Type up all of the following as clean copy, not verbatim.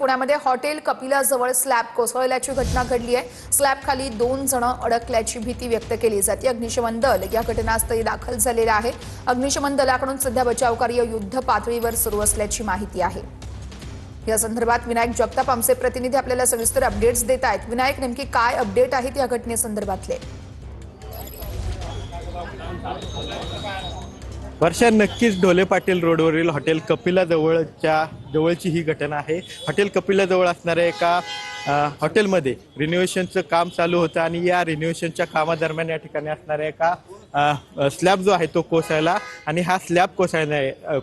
पुण्यामध्ये hotel कपिलाजवळ slab कोसळल्याची घटना घडली आहे। स्लॅब खाली 2 जण अडकल्याची भीती व्यक्त केली जाते। अग्निशमन दल या घटनास्थळी दाखल झालेला आहे। अग्निशमन दलाकडून सध्या बचाव कार्य युद्ध पातळीवर सुरू असल्याची माहिती आहे। या संदर्भात विनायक जगताप आमचे प्रतिनिधी आपल्याला सविस्तर अपडेट्स देत आहेत। विनायक, नेमकी काय अपडेट आहेत या घटनेसंदर्भातले? वर्षा, नक्कीच ढोले पाटील रोडवरील हॉटेल कपिला जवळची ही घटना आहे। हॉटेल कपिला जवळ असणाऱ्या एका हॉटेलमध्ये रिनोव्हेशनचं काम चालू होतं आणि या रिनोव्हेशनच्या कामादरम्यान या ठिकाणी असणाऱ्या एका स्लॅब जो आहे तो कोसळला आणि हा स्लॅब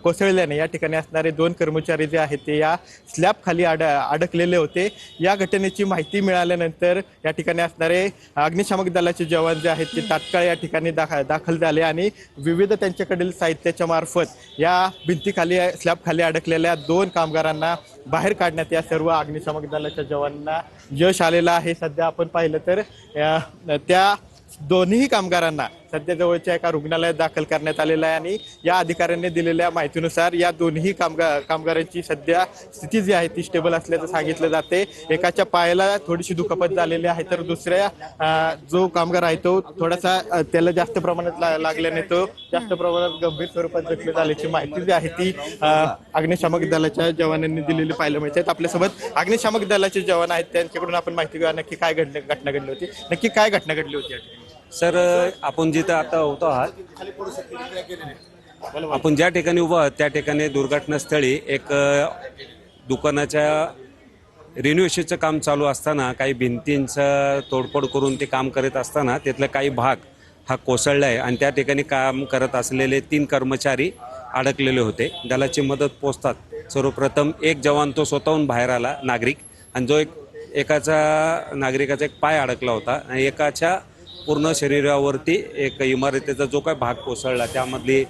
कोसळल्याने या ठिकाणी असणारे 2 कर्मचारी जे आहेत ते या स्लॅब खाली अडकलेले होते। या घटनेची माहिती मिळाल्यानंतर या ठिकाणी असणारे अग्निशामक दलाचे जवान जे आहेत ते तात्काळ या ठिकाणी दाखल झाले आणि विविध त्यांच्याकडील साहित्याच्या मार्फत या भिंतीखाली स्लॅब खाली अडकलेल्या 2 कामगारांना बाहेर काढण्यात या सर्व अग्निशामक दलाच्या जवानांना यश आलेलं आहे। सध्या आपण पाहिलं तर त्या दोन्ही कामगारांना सध्या जवळच्या एका रुग्णालयात दाखल करण्यात आलेलं आहे आणि या अधिकाऱ्यांनी दिलेल्या माहितीनुसार या दोन्ही कामगारांची सध्या स्थिती जी आहे ती स्टेबल असल्याचं सांगितलं जाते। एकाच्या पायाला थोडीशी दुखापत झालेली आहे तर दुसऱ्या जो कामगार आहे तो थोडासा त्याला जास्त प्रमाणात लागल्याने तो जास्त प्रमाणात गंभीर स्वरूपात जखमी झाल्याची माहिती जी आहे ती अग्निशामक दलाच्या जवानांनी दिलेली पाहायला मिळते। आपल्यासोबत अग्निशामक दलाचे जवान आहेत, त्यांच्याकडून आपण माहिती घेऊया नक्की काय घटना घडली होती, नक्की काय घटना घडली होती। सर, आपण जिथं आता होतो आहात, आपण ज्या ठिकाणी उभं आहात त्या ठिकाणी दुर्घटनास्थळी एक दुकानाच्या रिनोव्हेशनचं काम चालू असताना काही भिंतींचं तोडफोड करून ते काम करत असताना त्यातला काही भाग हा कोसळला आहे आणि त्या ठिकाणी काम करत असलेले 3 कर्मचारी अडकलेले होते। दलाची मदत पोचतात सर्वप्रथम एक जवान तो स्वतःहून बाहेर आला, नागरिक, आणि जो एकाचा नागरिकाचा एक पाय अडकला होता आणि एकाच्या पूर्ण शरीरावरती एक इमारतीचा जो काय भाग कोसळला त्यामधली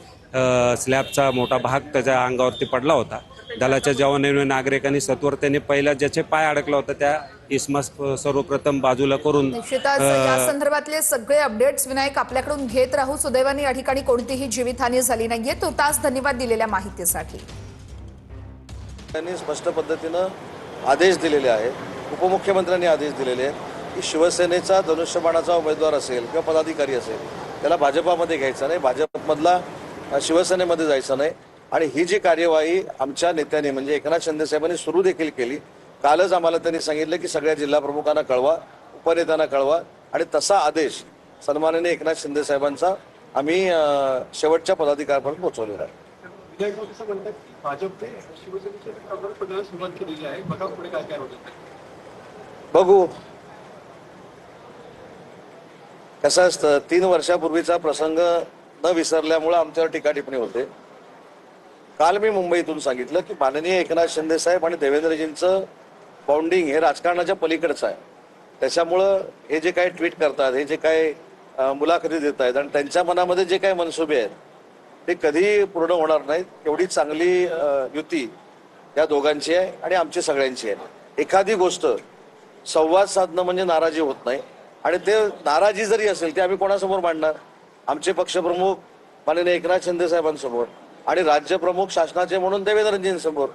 स्लॅबचा मोठा भाग त्याच्या अंगावरती पडला होता। दलाच्या जवानांनी नागरिकांनी सत्वरतेने पहिला ज्याचे पाय अडकला होता त्या इसमास सर्वप्रथम बाजूला करून निश्चितच या संदर्भातले सगळे अपडेट्स विनायक आपल्याकडून घेत राहू। सुदैवाने या ठिकाणी कोणतीही जीवितहानी झाली नाहीये। तुर्तास धन्यवाद दिलेल्या माहितीसाठी। त्यांनी स्पष्ट पद्धतीनं आदेश दिलेले आहेत, उपमुख्यमंत्र्यांनी आदेश दिलेले आहेत की शिवसेनेचा धनुष्यबाणाचा उमेदवार असेल किंवा पदाधिकारी असेल त्याला भाजपामध्ये घ्यायचा नाही, भाजपमधला शिवसेनेमध्ये जायचं नाही। आणि ही जी कार्यवाही आमच्या नेत्यांनी म्हणजे एकनाथ शिंदे साहेबांनी सुरू देखील केली। कालच आम्हाला त्यांनी सांगितलं की सगळ्या जिल्हा प्रमुखांना कळवा, उपनेत्यांना कळवा आणि तसा आदेश सन्माननीय एकनाथ शिंदे साहेबांचा आम्ही शेवटच्या पदाधिकाऱ्यापर्यंत पोहोचवलेला आहे। बघू, कसं असतं, 3 वर्षापूर्वीचा प्रसंग न विसरल्यामुळे आमच्यावर टीका टिप्पणी होते। काल मी मुंबईतून सांगितलं की माननीय एकनाथ शिंदे साहेब आणि देवेंद्रजींचं बाउंडिंग हे राजकारणाच्या पलीकडचं आहे। त्याच्यामुळं हे जे काही ट्विट करतात, हे जे काही मुलाखती देत आहेत आणि त्यांच्या मनामध्ये जे काही मनसुबे आहेत ते कधी पूर्ण होणार नाहीत। एवढी चांगली युती या दोघांची आहे आणि आमची सगळ्यांची आहे। एखादी गोष्ट संवाद साधणं म्हणजे नाराजी होत नाही आणि ते नाराजी जरी असेल ते आम्ही कोणासमोर मांडणार? आमचे पक्षप्रमुख माननीय एकनाथ शिंदे साहेबांसमोर आणि राज्यप्रमुख शासनाचे म्हणून देवेंद्रजींसमोर।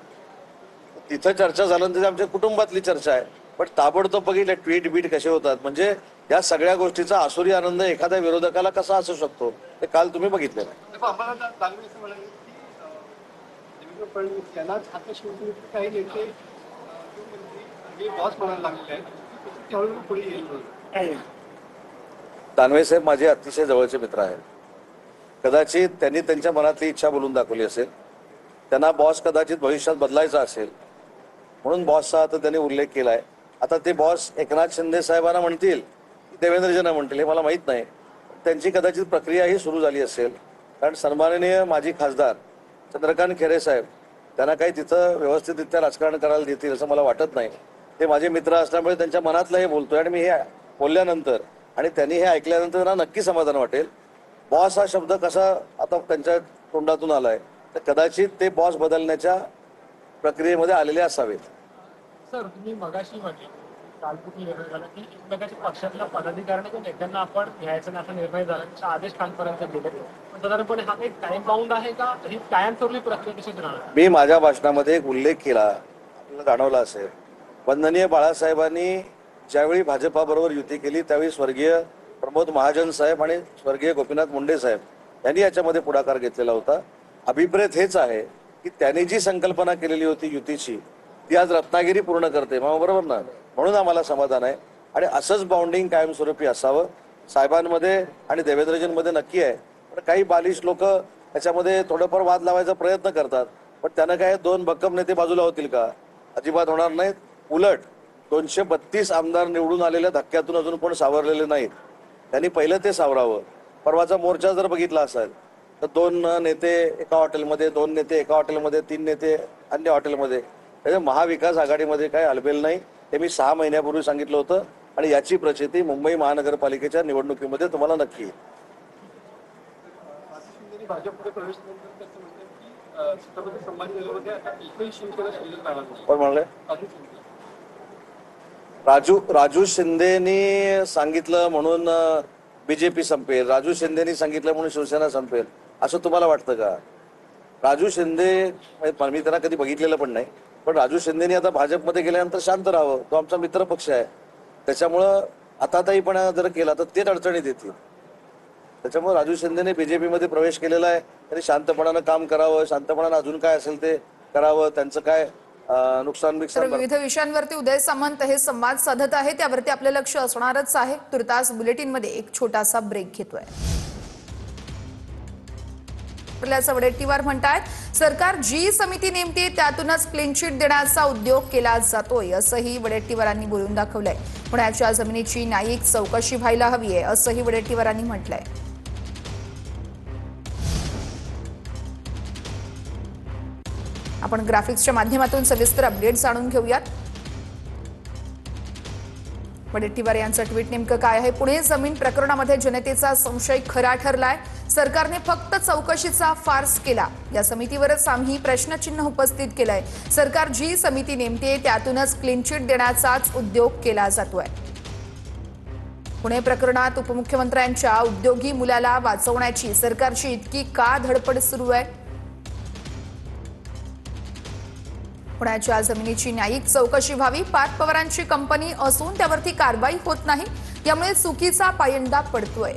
तिथं चर्चा झाल्यानंतर आमच्या कुटुंबातली चर्चा आहे, पण ताबडतोब बघितलं ट्विट बीट कसे होतात, म्हणजे या सगळ्या गोष्टीचा आसुरी आनंद एखाद्या विरोधकाला कसा असू शकतो ते काल तुम्ही बघितलं। दानवे साहेब माझे अतिशय जवळचे मित्र आहेत। कदाचित त्यांनी त्यांच्या मनातली इच्छा बोलून दाखवली असेल, त्यांना बॉस कदाचित भविष्यात बदलायचा असेल म्हणून बॉसचा आता त्यांनी उल्लेख केलाय। आता ते बॉस एकनाथ शिंदे साहेबांना म्हणतील की देवेंद्रजींना म्हणतील हे मला माहीत नाही, त्यांची कदाचित प्रक्रिया ही सुरू झाली असेल। कारण सन्माननीय माजी खासदार चंद्रकांत खैरे साहेब त्यांना काही तिथं व्यवस्थितरित्या राजकारण करायला देतील असं मला वाटत नाही। ते माझे मित्र असल्यामुळे त्यांच्या मनातलं हे बोलतोय आणि मी हे बोलल्यानंतर आणि त्यांनी हे ऐकल्यानंतर त्यांना नक्की समाधान वाटेल। बॉस हा शब्द कसा आता त्यांच्या तोंडातून आलाय तर कदाचित ते बॉस बदलण्याच्या प्रक्रियेमध्ये आलेले असावेत। सर, तुम्ही मगाशी म्हटले काल कुठे निर्णय झाला की एकमेकाच्या पक्षातल्या पदाधिकाऱ्यांना नेत्यांना आपण घ्यायचा नाही असा निर्णय झाला, त्याचा आदेश कालपर्यंत दिले, पण साधारणपणे हा काही टाइम बाउंड आहे का, ही कायमस्वरूपी प्रक्रिया कशी राहणार? मी माझ्या भाषणामध्ये एक उल्लेख केला, आपल्याला जाणवला असेल वंदनीय बाळासाहेबांनी ज्यावेळी भाजपाबरोबर युती केली त्यावेळी स्वर्गीय प्रमोद महाजन साहेब आणि स्वर्गीय गोपीनाथ मुंडे साहेब यांनी याच्यामध्ये पुढाकार घेतलेला होता. अभिप्रेत हेच आहे की त्यांनी जी संकल्पना केलेली होती युतीची ती आज रत्नागिरी पूर्ण करते, मग बरोबर ना. म्हणून आम्हाला समाधान आहे आणि असंच बाउंडिंग कायमस्वरूपी असावं. साहेबांमध्ये आणि देवेंद्रजींमध्ये नक्की आहे, पण काही बालिश लोक त्याच्यामध्ये थोडंफार वाद लावायचा प्रयत्न करतात. पण त्यानं काय दोन भक्कम नेते बाजूला होतील का? अजिबात होणार नाहीत. उलट 232 आमदार निवडून आलेल्या धक्क्यातून अजून कोण सावरलेले नाहीत. त्यांनी पहिलं ते सावरावं. परवाचा मोर्चा जर बघितला असेल तर 2 नेते एका हॉटेलमध्ये, 2 नेते एका हॉटेलमध्ये, 3 नेते अन्य हॉटेलमध्ये. त्याच्या महाविकास आघाडीमध्ये काय हलबेल नाही, हे मी 6 महिन्यापूर्वी सांगितलं होतं आणि याची प्रचिती मुंबई महानगरपालिकेच्या निवडणुकीमध्ये तुम्हाला नक्की येईल. भाजपमध्ये प्रवेश केल्यानंतर त्याचं म्हणतात की छत्रपती संभाजीनगरमध्ये आता एकही शिवसेना शिल्लक राहणार नाही. कोण म्हणले? राजू शिंदेनी सांगितलं म्हणून बीजेपी संपेल, राजू शिंदेनी सांगितलं म्हणून शिवसेना संपेल असं तुम्हाला वाटतं का? राजू शिंदे मी त्यांना कधी बघितलेलं पण नाही, पण राजू शिंदेनी आता भाजपमध्ये गेल्यानंतर शांत राहावं. तो आमचा मित्र पक्ष आहे, त्याच्यामुळं आता जर केला तर तेच अडचणीत येतील. त्याच्यामुळे राजू शिंदेने बीजेपीमध्ये प्रवेश केलेला आहे. त्यांनी शांतपणानं काम करावं, शांतपणानं अजून काय असेल ते करावं. त्यांचं काय नुकसान तर बिकसान विविध विषयांवरती उदय सामंत हे संवाद साधत आहे, त्यावरती आपलं लक्ष असणारच आहे. तुर्तास बुलेटिनमध्ये एक छोटासा ब्रेक घेतोय. वडेट्टीवार म्हणतात सरकार जी समिती नेमते त्यातूनच क्लीन चिट देण्याचा उद्योग केला जातोय, असंही वडेट्टीवारांनी बोलून दाखवलंय. पुण्याच्या जमिनीची न्यायिक चौकशी व्हायला हवी आहे, असंही वडेट्टीवारांनी म्हटलंय. आपण ग्राफिक्सच्या माध्यमातून सविस्तर अपडेट जाणून घेऊयात. वडेट्टीवार यांचं ट्विट नेमकं काय आहे? पुणे जमीन प्रकरणामध्ये जनतेचा संशय खरा ठरलाय. सरकारने फक्त चौकशीचा फार्स केला. या समितीवरच आम्ही प्रश्नचिन्ह उपस्थित केलंय. सरकार जी समिती नेमते त्यातूनच क्लीन चिट देण्याचाच उद्योग केला जातोय. पुणे प्रकरणात उपमुख्यमंत्र्यांच्या उद्योगी मुलाला वाचवण्याची सरकारची इतकी का धडपड सुरू आहे? पुण्याच्या जमिनीची न्यायिक चौकशी व्हावी. पार्थ पवारांची कंपनी असून त्यावरती कारवाई होत नाही, यामुळे चुकीचा पायंडा पडतोय.